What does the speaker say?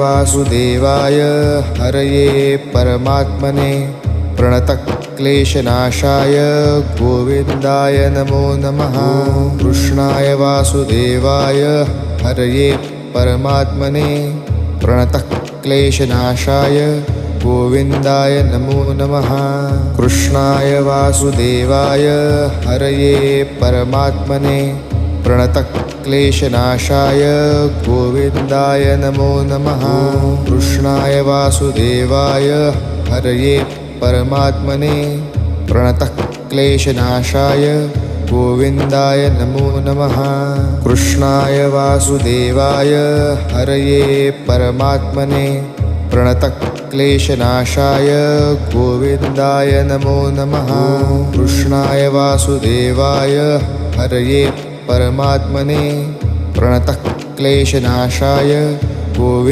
वासुदेवाय हरये परमात्मने प्रणतक्लेशनाशाय गोविन्दाय नमो नमः। कृष्णाय वासुदेवाय हरये परमात्मने प्रणतक्लेशनाशाय गोविन्दाय नमो नमः। कृष्णाय वासुदेवाय हरये परमात्मने प्रणतक्लेशनाशाय गोविन्दाय नमो नमः। कृष्णाय वासुदेवाय हरये परमात्मने प्रणतक्लेशनाशाय गोविन्दाय नमो नमः। कृष्णाय वासुदेवाय हरये परमात्मने प्रणतक्लेशनाशाय गोविन्दाय नमो नमः। कृष्णाय वासुदेवाय हरये परमात्मने प्रणतक्लेशनाशाय गोविन्दाय